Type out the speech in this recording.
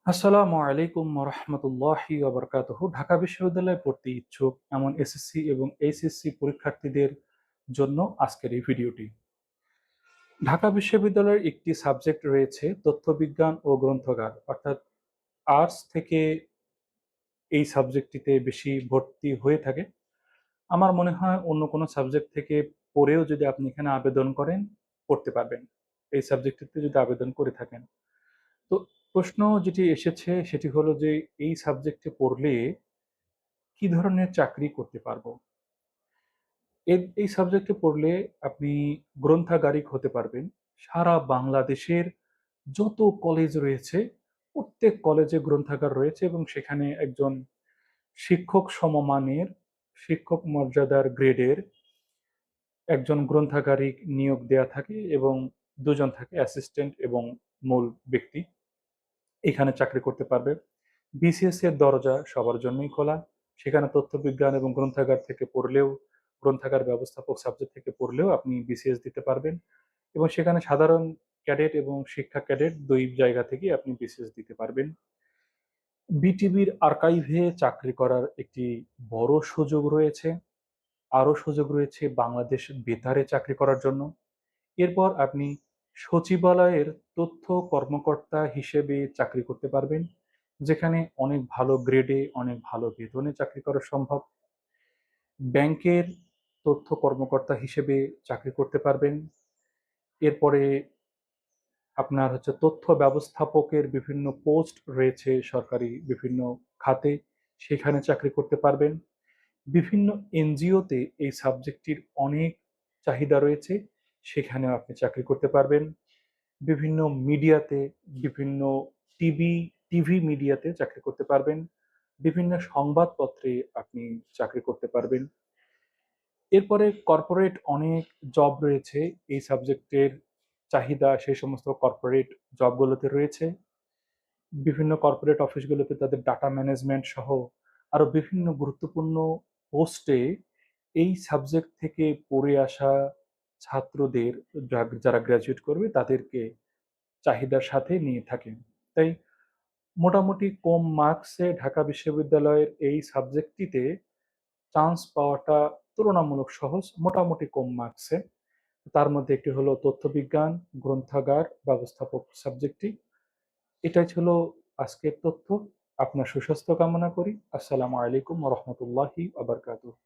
আসসালামু আলাইকুম রহমতুল্লাহি ওবরকাতুহু। ঢাকা বিশ্ববিদ্যালয়ে পড়তে ইচ্ছুক এমন এসএসসি এবং এইচএসসি পরীক্ষার্থীদের জন্য আজকের এই ভিডিওটি। ঢাকা বিশ্ববিদ্যালয়ের একটি সাবজেক্ট রয়েছে তথ্যবিজ্ঞান ও গ্রন্থাগার, অর্থাৎ আর্টস থেকে এই সাবজেক্টটিতে বেশি ভর্তি হয়ে থাকে। আমার মনে হয় অন্য কোনো সাবজেক্ট থেকে পড়েও যদি আপনি এখানে আবেদন করেন, পড়তে পারবেন এই সাবজেক্টটিতে যদি আবেদন করে থাকেন। তো প্রশ্ন যেটি এসেছে সেটি হলো যে এই সাবজেক্টে পড়লে কি ধরনের চাকরি করতে পারবো। এই সাবজেক্টে পড়লে আপনি গ্রন্থাগারিক হতে পারবেন। সারা বাংলাদেশের যত কলেজ রয়েছে প্রত্যেক কলেজে গ্রন্থাগার রয়েছে এবং সেখানে একজন শিক্ষক সমমানের, শিক্ষক মর্যাদার গ্রেডের একজন গ্রন্থাগারিক নিয়োগ দেয়া থাকে এবং দুজন থাকে অ্যাসিস্ট্যান্ট এবং মূল ব্যক্তি। এখানে চাকরি করতে পারবে। বিসিএস এর দরজা সবার জন্যই খোলা। সেখানে তথ্যবিজ্ঞান এবং গ্রন্থাগার থেকে পড়লেও, গ্রন্থাগার ব্যবস্থাপক সাবজেক্ট থেকে পড়লেও আপনি বিসিএস দিতে পারবেন এবং সেখানে সাধারণ ক্যাডেট এবং শিক্ষা ক্যাডেট ২ জায়গা থেকেই আপনি বিসিএস দিতে পারবেন। বিটিবির আর্কাইভে চাকরি করার একটি বড় সুযোগ রয়েছে। আরও সুযোগ রয়েছে বাংলাদেশ বেতারে চাকরি করার জন্য। এরপর আপনি সচিবালয়ের তথ্য কর্মকর্তা হিসেবে চাকরি করতে পারবেন, যেখানে অনেক ভালো গ্রেডে, অনেক ভালো বেতনে চাকরি করা সম্ভব। ব্যাংকের তথ্য কর্মকর্তা হিসেবে চাকরি করতে পারবেন। এরপরে আপনার তথ্য ব্যবস্থাপকের বিভিন্ন পোস্ট রয়েছে সরকারি বিভিন্ন খাতে, সেখানে চাকরি করতে পারবেন। বিভিন্ন এনজিওতে এই সাবজেক্টটির অনেক চাহিদা রয়েছে, সেখানেও আপনি চাকরি করতে পারবেন। বিভিন্ন মিডিয়াতে, বিভিন্ন টিভি টিভি মিডিয়াতে চাকরি করতে পারবেন। বিভিন্ন সংবাদপত্রে আপনি চাকরি করতে পারবেন। এরপরে কর্পোরেট অনেক জব রয়েছে। এই সাবজেক্টের চাহিদা সেই সমস্ত কর্পোরেট জবগুলোতে রয়েছে। বিভিন্ন কর্পোরেট অফিসগুলোতে তাদের ডাটা ম্যানেজমেন্ট সহ আরো বিভিন্ন গুরুত্বপূর্ণ পোস্টে এই সাবজেক্ট থেকে পড়ে আসা ছাত্রদের, যারা গ্র্যাজুয়েট করবে তাদেরকে চাহিদার সাথে নিয়ে থাকেন। তাই মোটামুটি কম মার্কসে ঢাকা বিশ্ববিদ্যালয়ের এই সাবজেক্টটিতে চান্স পাওয়াটা তুলনামূলক সহজ, মোটামুটি কম মার্কসে। তার মধ্যে একটি হলো তথ্যবিজ্ঞান, গ্রন্থাগার ব্যবস্থাপক সাবজেক্টটি। এটাই ছিল আজকের তথ্য। আপনার সুস্বাস্থ্য কামনা করি। আসসালামু আলাইকুম ওয়া রাহমাতুল্লাহি ওয়া বারাকাতুহু।